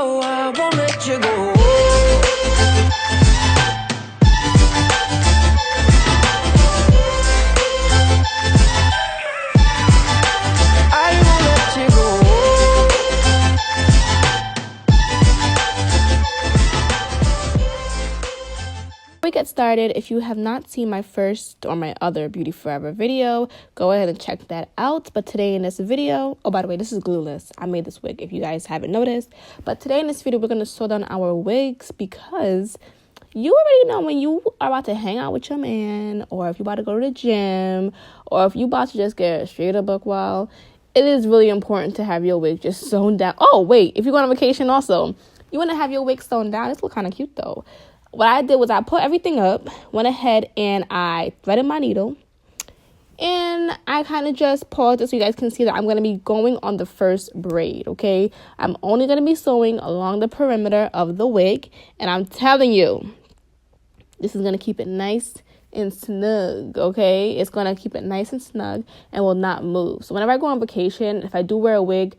go, I won't let you go. I won't let you go. Before we get started, if you have not seen my first or my other Beauty Forever video, go ahead and check that out. But today in this video, oh, by the way, this is glueless. I made this wig if you guys haven't noticed. But today in this video, we're going to sew down our wigs because you already know when you are about to hang out with your man, or if you're about to go to the gym, or if you're about to just get straight up buck wild, it is really important to have your wig just sewn down. Oh, wait, if you're going on vacation also, you want to have your wig sewn down. This look kind of cute though. What I did was I put everything up, went ahead and I threaded my needle, and I kind of just paused it so you guys can see that I'm going to be going on the first braid, okay? I'm only going to be sewing along the perimeter of the wig, and I'm telling you, this is going to keep it nice and snug, okay? It's going to keep it nice and snug and will not move. So whenever I go on vacation, if I do wear a wig,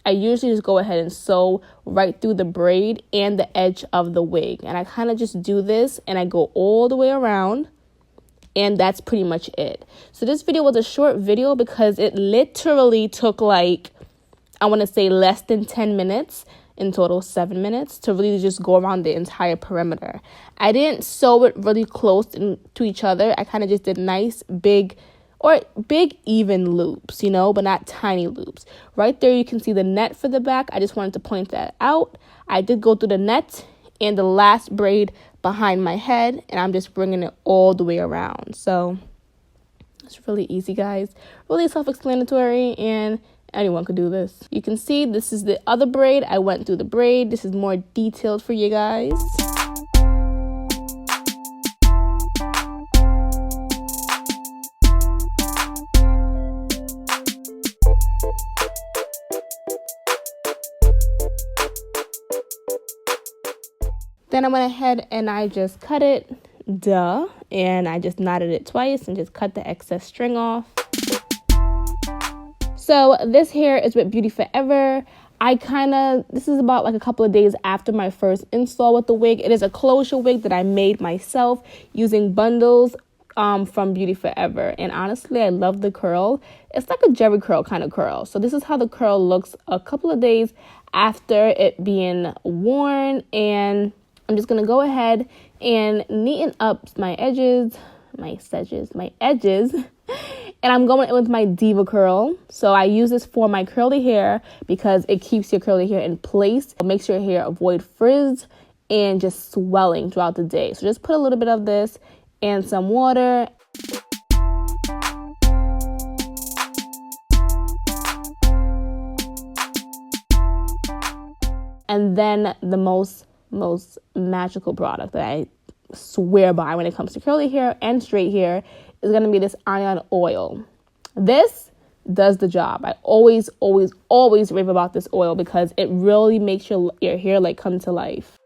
I usually just go ahead and sew right through the braid and the edge of the wig. And I kind of just do this and I go all the way around, and that's pretty much it. So this video was a short video because it literally took like, I want to say less than 10 minutes, in total 7 minutes, to really just go around the entire perimeter. I didn't sew it really close to each other. I kind of just did nice big even loops, you know, but not tiny loops. Right there you can see the net for the back. I just wanted to point that out. I did go through the net and the last braid behind my head, and I'm just bringing it all the way around. So it's really easy, guys, really self-explanatory, and anyone could do this. You can see this is the other braid. I went through the braid. This is more detailed for you guys. Then I went ahead and I just cut it, and I just knotted it twice and just cut the excess string off. So this hair is with Beauty Forever. This is about like a couple of days after my first install with the wig. It is a closure wig that I made myself using bundles from Beauty Forever. And honestly, I love the curl. It's like a Jerry curl kind of curl. So this is how the curl looks a couple of days after it being worn. And I'm just going to go ahead and neaten up my edges, and I'm going in with my Diva curl. So I use this for my curly hair because it keeps your curly hair in place. It makes your hair avoid frizz and just swelling throughout the day. So just put a little bit of this and some water. And then the most magical product that I swear by when it comes to curly hair and straight hair is going to be this iron oil. This does the job. I always rave about this oil because it really makes your hair like come to life.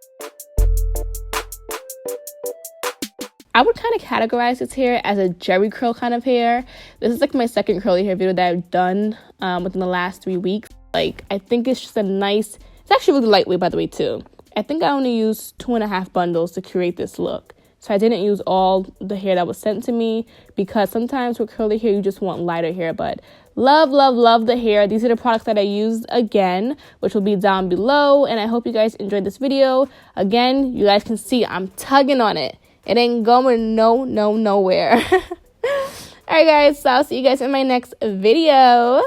I would kind of categorize this hair as a Jerry curl kind of hair. This is like my second curly hair video that I've done within the last 3 weeks. Like, I think it's just it's actually really lightweight, by the way, too. I think I only used 2.5 bundles to create this look. So I didn't use all the hair that was sent to me because sometimes with curly hair, you just want lighter hair. But love the hair. These are the products that I used again, which will be down below. And I hope you guys enjoyed this video. Again, you guys can see I'm tugging on it. It ain't going nowhere. All right, guys. So I'll see you guys in my next video.